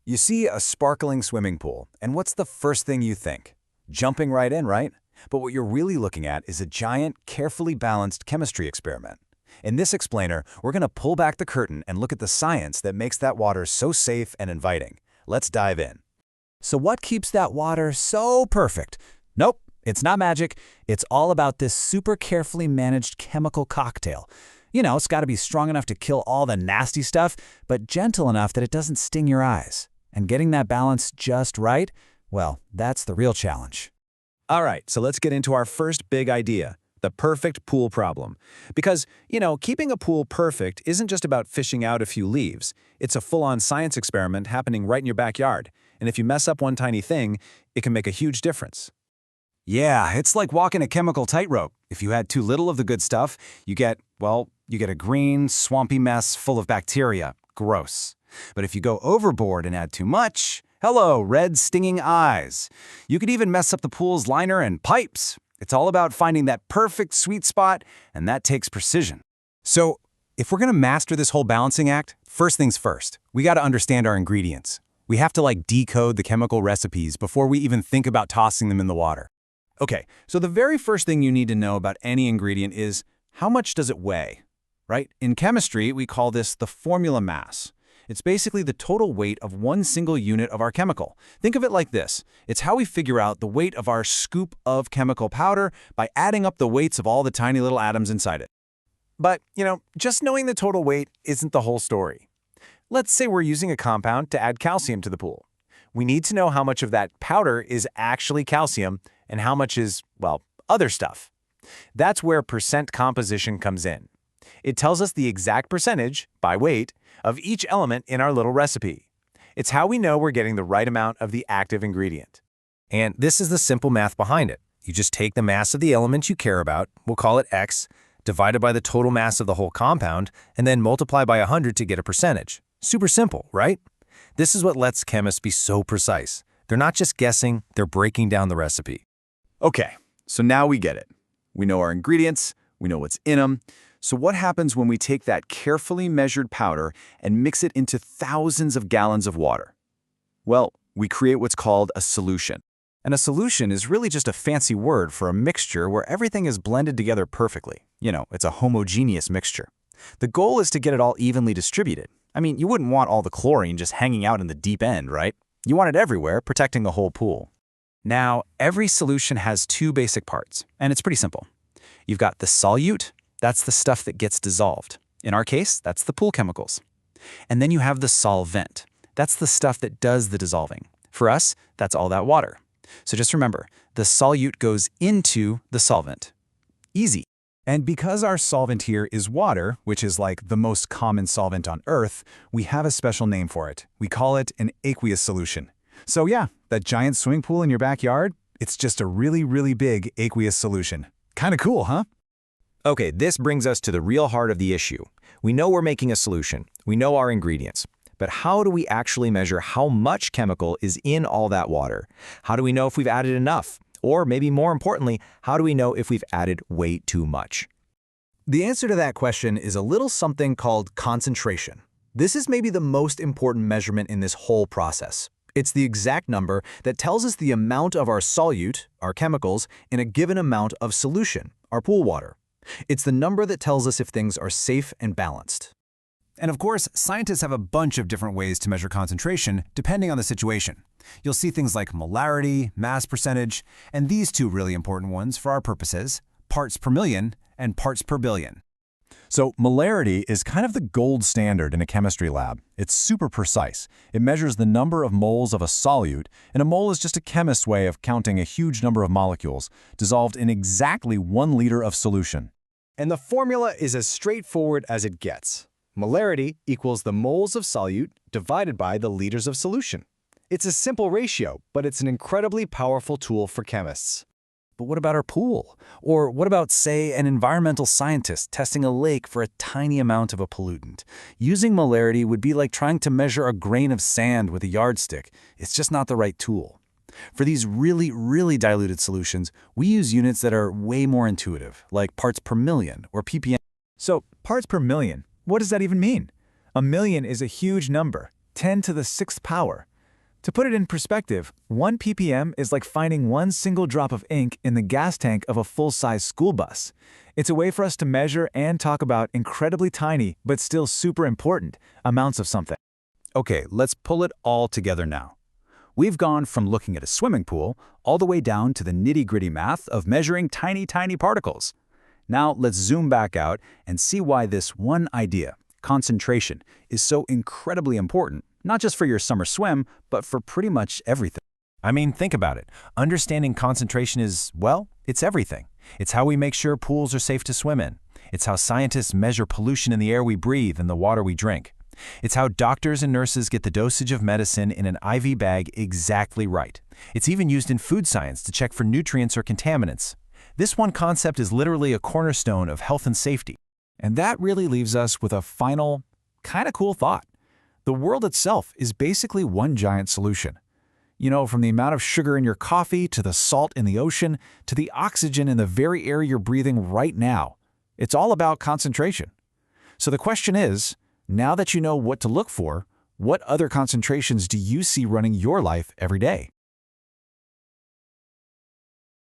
You see a sparkling swimming pool, and what's the first thing you think? Jumping right in, right? But what you're really looking at is a giant, carefully balanced chemistry experiment. In this explainer, we're going to pull back the curtain and look at the science that makes that water so safe and inviting. Let's dive in. So what keeps that water so perfect? Nope, it's not magic. It's all about this super carefully managed chemical cocktail. It's got to be strong enough to kill all the nasty stuff, but gentle enough that it doesn't sting your eyes. And getting that balance just right, well, that's the real challenge. All right, so let's get into our first big idea, the perfect pool problem. Because, keeping a pool perfect isn't just about fishing out a few leaves. It's a full-on science experiment happening right in your backyard. And if you mess up one tiny thing, it can make a huge difference. Yeah, it's like walking a chemical tightrope. If you add too little of the good stuff, you get a green, swampy mess full of bacteria. Gross. But if you go overboard and add too much, hello, red stinging eyes. You could even mess up the pool's liner and pipes. It's all about finding that perfect sweet spot, and that takes precision. So, if we're gonna master this whole balancing act, first things first, we gotta understand our ingredients. We have to decode the chemical recipes before we even think about tossing them in the water. Okay, so the very first thing you need to know about any ingredient is how much does it weigh, right? In chemistry, we call this the formula mass. It's basically the total weight of one single unit of our chemical. Think of it like this. It's how we figure out the weight of our scoop of chemical powder by adding up the weights of all the tiny little atoms inside it. But, just knowing the total weight isn't the whole story. Let's say we're using a compound to add calcium to the pool. We need to know how much of that powder is actually calcium and how much is, other stuff. That's where percent composition comes in. It tells us the exact percentage, by weight, of each element in our little recipe. It's how we know we're getting the right amount of the active ingredient. And this is the simple math behind it. You just take the mass of the element you care about, we'll call it X, divided by the total mass of the whole compound, and then multiply by 100 to get a percentage. Super simple, right? This is what lets chemists be so precise. They're not just guessing, they're breaking down the recipe. Okay, so now we get it. We know our ingredients, we know what's in them. So what happens when we take that carefully measured powder and mix it into thousands of gallons of water? Well, we create what's called a solution. And a solution is really just a fancy word for a mixture where everything is blended together perfectly. It's a homogeneous mixture. The goal is to get it all evenly distributed. You wouldn't want all the chlorine just hanging out in the deep end, right? You want it everywhere, protecting the whole pool. Now, every solution has two basic parts, and it's pretty simple. You've got the solute. That's the stuff that gets dissolved. In our case, that's the pool chemicals. And then you have the solvent. That's the stuff that does the dissolving. For us, that's all that water. So just remember, the solute goes into the solvent. Easy. And because our solvent here is water, which is like the most common solvent on Earth, we have a special name for it. We call it an aqueous solution. So yeah, that giant swimming pool in your backyard, it's just a really, really big aqueous solution. Kinda cool, huh? Okay, this brings us to the real heart of the issue. We know we're making a solution. We know our ingredients. But how do we actually measure how much chemical is in all that water? How do we know if we've added enough? Or maybe more importantly, how do we know if we've added way too much? The answer to that question is a little something called concentration. This is maybe the most important measurement in this whole process. It's the exact number that tells us the amount of our solute, our chemicals, in a given amount of solution, our pool water. It's the number that tells us if things are safe and balanced. And of course, scientists have a bunch of different ways to measure concentration, depending on the situation. You'll see things like molarity, mass percentage, and these two really important ones for our purposes, parts per million and parts per billion. So molarity is kind of the gold standard in a chemistry lab. It's super precise. It measures the number of moles of a solute, and a mole is just a chemist's way of counting a huge number of molecules dissolved in exactly 1 liter of solution. And the formula is as straightforward as it gets. Molarity equals the moles of solute divided by the liters of solution. It's a simple ratio, but it's an incredibly powerful tool for chemists. But what about our pool? Or what about, say, an environmental scientist testing a lake for a tiny amount of a pollutant? Using molarity would be like trying to measure a grain of sand with a yardstick. It's just not the right tool. For these really, really diluted solutions, we use units that are way more intuitive, like parts per million or ppm. So, parts per million, what does that even mean? A million is a huge number, 10 to the 6th power. To put it in perspective, 1 ppm is like finding one single drop of ink in the gas tank of a full-size school bus. It's a way for us to measure and talk about incredibly tiny, but still super important, amounts of something. Okay, let's pull it all together now. We've gone from looking at a swimming pool all the way down to the nitty-gritty math of measuring tiny, tiny particles. Now let's zoom back out and see why this one idea, concentration, is so incredibly important, not just for your summer swim, but for pretty much everything. I mean, think about it. Understanding concentration is, well, it's everything. It's how we make sure pools are safe to swim in. It's how scientists measure pollution in the air we breathe and the water we drink. It's how doctors and nurses get the dosage of medicine in an IV bag exactly right. It's even used in food science to check for nutrients or contaminants. This one concept is literally a cornerstone of health and safety. And that really leaves us with a final, kind of cool thought. The world itself is basically one giant solution. You know, from the amount of sugar in your coffee, to the salt in the ocean, to the oxygen in the very air you're breathing right now. It's all about concentration. So the question is, now that you know what to look for, what other concentrations do you see running your life every day?